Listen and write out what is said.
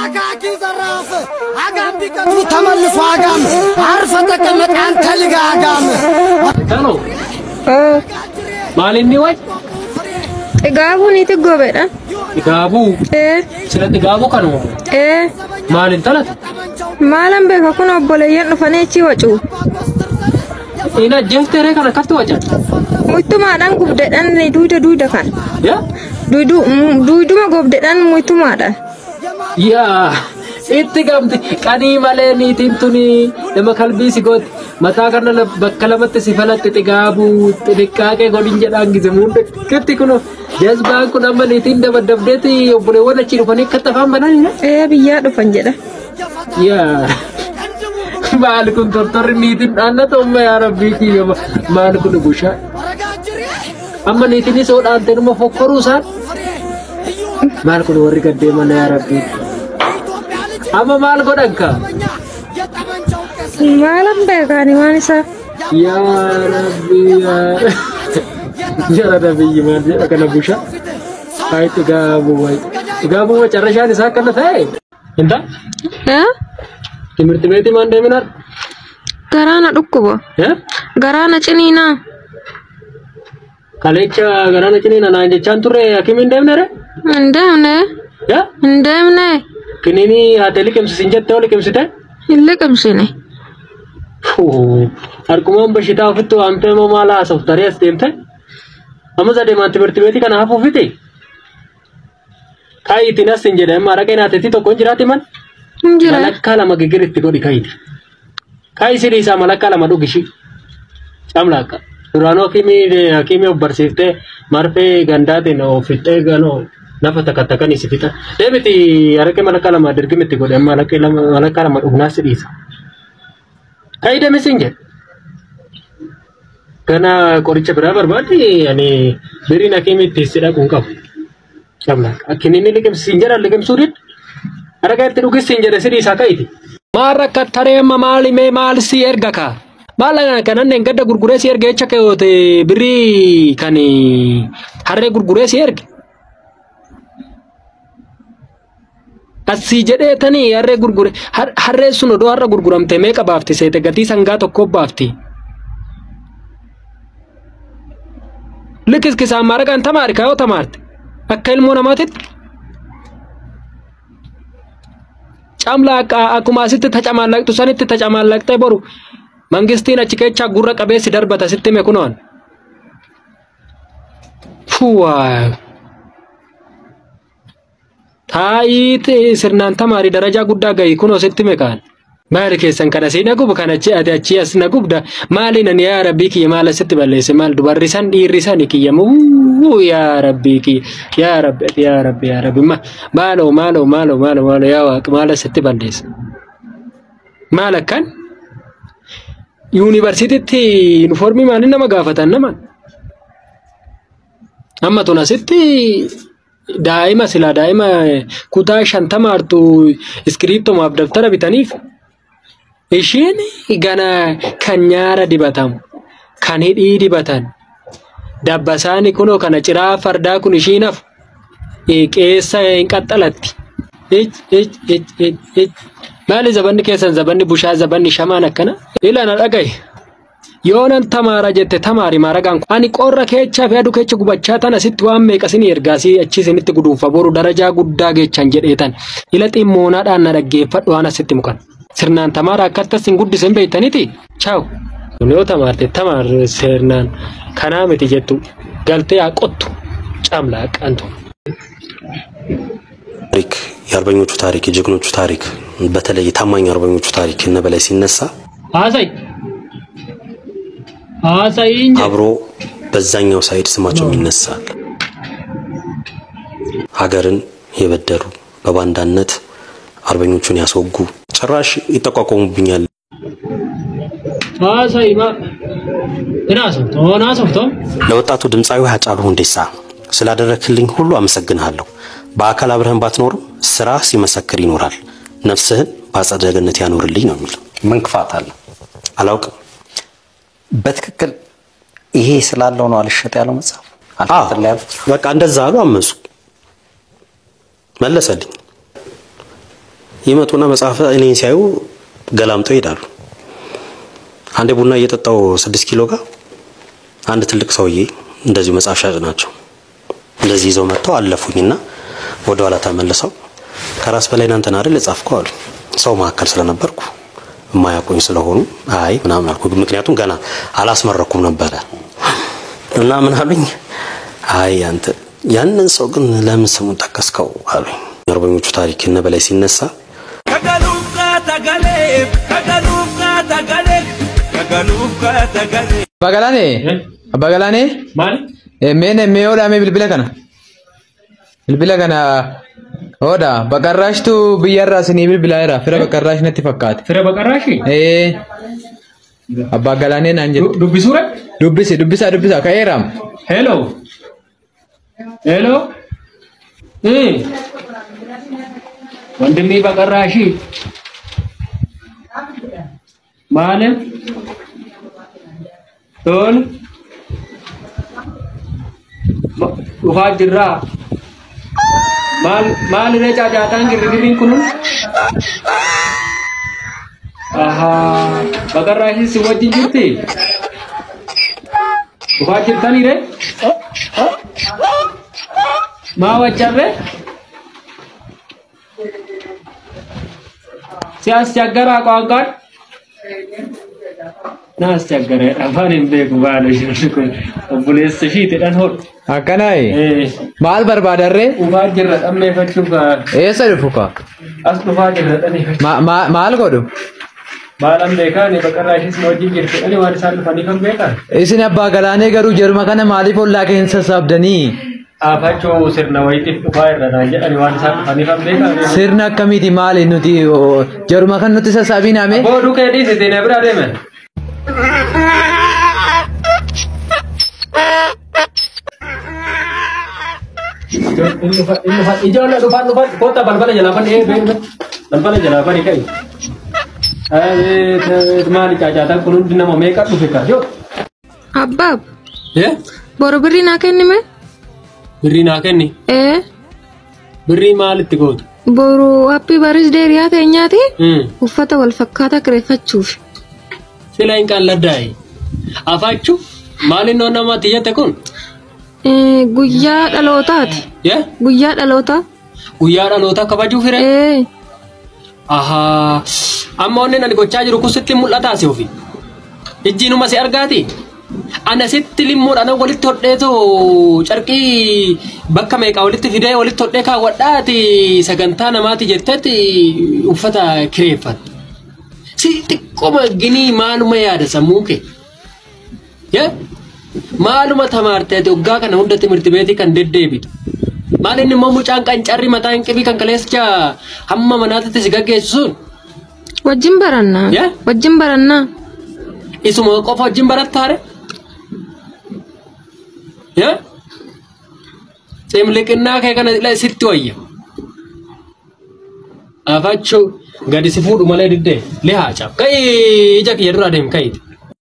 አካኪ ዘራፍ አጋም ቢቀጡ ተመልሶ አጋም አርፈ ተቀመጥ አንተ ልጋ አጋም ሄሎ ማለኒ ወይ ጥጋቡ ነው ትጎበዳ ጥጋቡ ስለ ጥጋቡ ከኑ ማለን ተላት ማለም በከኩን ኦቦለየን ፈነቺ ወጩ ኢና ጀፍተረ ከነ ከፍተ ወጫ ሙይቱማ ዳን ጉብደዳን ዱይደ ካን ያ ዱይዱማ ጉብደዳን ሙይቱማ ዳ ያ ኢትጋምት ቀኒ ማለኒ ቲንቱኒ ለመከልቢ ሲጎት መታ ከነ በከለመት ሲፈለጥ ጥጋቡ ጥድቃቄ ጎድን ጀዳን ጊዜ ሙንደ ከትኩኖ ጀዝባን ኩናመን ኢቲን ደበደብደት ኦቦለ ወለቺ ዱፈኔ ከተፋም በናኒ ብያ ዱፈን ጀዳ ያ ማልኩን ቶርቶርኒ ኢቲን አነቶማ ያ ረቢ ኪ ማልኩን ጉሻ amma nitini so dante no fokkoru san mal ko wori gadde man ya rabbi amma mal ko danka malam be gani manisa ya rabbi ya rabbi man ya kana busha ay tigabu charashan isa kana thay enta timirti beti man de minar garana dukkubo garana cinina kalecha garana cinina na jechan turre hakimin demnere ndemne ya ndemne kinini ateli kemsi sinjette oli kemsite ille kemsine arkumam bashita fittu ampe mo mala softare astemte amaza de mantiberti beti kana hafu fiti kai tinas sinjede mara kena teti to konjirati man njira malakala magigiritti godi kai siri sa malakala madugishi chamlaka durano hakimi obbarsifte marfe gandate no fitte gano nafata katakani sifita debiti arake malakala madirgimiti gode malakala madugna sidisa kai de messenger kana koricha berabar badi yani beri nakimi tisida kungkap chamla akinini likem sinjara likem surit arake tirugis sinjara sidisa kaiti maraka tarema mali me mal si ergaka mala kanan engada gurgure si erge chake ote biri kani harre gurgure si erge asi jede tani harre gurgure harre suno do harra gurguramte meka bafti sete gati sanga tokko bafti likis kisa mara kan tamar kayo tamarte akka ilmo namatit chamla akuma sitte tacamallaqtu sanitte tacamallaqte boru mangistina chikecha gurra qabesi darbata sitte me kunon fuwa taayit sirnan tamari daraja gudda gai kuno sitte me kan mari kesan kana sina gub kana ci ati achi asna gubda malina ya rabbi ki mala sitte balese mal dubarrisan dirisan ki yamu ya rabbi ki ya rabbi malo ya wa mala sitte balese malakan university uniformi manina magafatan naman amma tona sitti daima sila daima kuta shantamartu scripto mab daftara bitanif ishin gana kanyara dibatam kan hidi dibatan dabbasani kuno kana cira farda kun ishinaf qeessa inqaxalatti mali zabanni kesan zabanni busha zabanni shaman akkana ila na dagay yonan tamara jette tamari maragan ani qorra kecha fi adu kecha gubacha tan asitti waan meeqasini ergasi achi sinitti gudufa boru daraja gudda gechan jedhetan ila ximmoona dhaan na dhaggeeffadhu waan asitti mukan sirnaan tamara akkatta sin guddisen beeytaniti ciao yoo tamarte tamar sirnaan kana miti jettu galte aqottu camla qanto ታሪክ የአርበኞቹ ታሪክ የጀግኖቹ ታሪክ በተለይ ታማኝ አርበኞቹ ታሪክ እና በላይ ሲነሳ አሳይ አብሮ በዛኛው ሳይድ ስማቸው ይነሳል ሀገርን የበደሩ በባንዳነት አርበኞቹን ያስወጉ ጭራሽ ይተቋቋሙብኛል አሳይ ራሱ ለወጣቱ ድምጻዊ ሃጫሉ ሁንዴሳ ስላደረክልኝ ሁሉ አመሰግናለሁ በአካል አብረን ባትኖርም ስራ ሲመሰክር ይኖራል ነፍስህን ባጸደ ገነት ያኖርልኝ ነው የሚለው ምን ክፋት አለ አላውቅም በትክክል ይሄ ስላለው ነው አልሸጥ ያለው መጽሐፍ በቃ እንደዛ አሉ አመሱ መለሰልኝ ይመጡና መጽሐፍ እኔን ሲያዩ ገላምጠው ይሄዳሉ። አንዴ ቡና እየጠጣው 6 ኪሎ ጋር አንድ ትልቅ ሰውዬ እንደዚህ መጽሐፍ ሻጭ ናቸው እንደዚህ ይዘው መጥተው አለፉኝና ወደ ኋላ ተመለሰው ከራስ በላይ እናንተን አይደል ጻፍከው አሉ። ሰው ማከል ስለነበርኩ ማያቆኝ ስለሆኑ አይ ምናምን አልኩ። ምክንያቱም ገና አላስመረኩም ነበር እና ምን አሉኝ አይ አንተ ያንን ሰው ግን ለምን ስሙን ጠቀስከው አሉኝ። የአርበኞቹ ታሪክ እና በላይ ሲነሳ Bagalane ማን mene meoda me bilbila kana oda bakarrashtu biyarra sini bilbila era fira bakarrash natti fakkaat fira baqaraashi Bagalane nan jedhu dubbisure dubbisa kaeram hello wandimmi baqaraashi maalim tol dhufaa jirra maal irra caacaataan girriin kunun aha baqarraashi si wajjin jirti dhufaa jirtanii re maa waccarre si as chaggaraa qaanqaan Nas chagare afan imbe kubalo shirku obulese shite dan hol akanai mal barbadarre uba jirra amme fachuka esa dufuka as uba jirra dani mal godu malam beka ne bakarashis moji jirte ani war sal fani kam beka isine abba galane garu jerma kana mali folla ke insa sabdani afacho sirna waiti uba irra danje ani war sal fani kam beka sirna kamiti mali nuti jerma kan nuti sasabina me bodu ke di sete ne brade men Ijola dufan kota balbala jalapan balbala jalapan kai mali caacaataan kunun nama meeqa dhufe ka yo Abbab boro birrii naa kenni mee birrii naa kenni birrii maalitti gootu boru happy birthday riyaa teenyaati uffata wal fakkaataa kireeffachuuf sila hin qalladdaay afachu maalin noo namaatti jette kun guyyaa dhalootaati guyyaa dhalootaa kabajuu fire aha amma onnen ani gochaa jiru kun sitti mul'ataa si ofi ijjiinuma si argaati ana sitti limmuudha ana walitti hodheetu carqii bakka meeqa walitti fidee walitti hodhee kaawwadhaati sagantaa namaati jettetti uffata kireeffatu si xiqqoma ginii maaluma yaada sammuu kee maaluma tamaarteeti waggaa kana hunda timirti beetii kan deddeebitu maalin immoo mucaan qancarri mataa hin qibii kan kaleessa hamma manaatitti si gaggeessu sun wajjin barannaa isuma qofa wajjin barattaare cimliqinnaa kee kana sitti wayya afachu gadi si fuudhu malee diddee lihaa caab kai ija kiyya dura adeem kayiti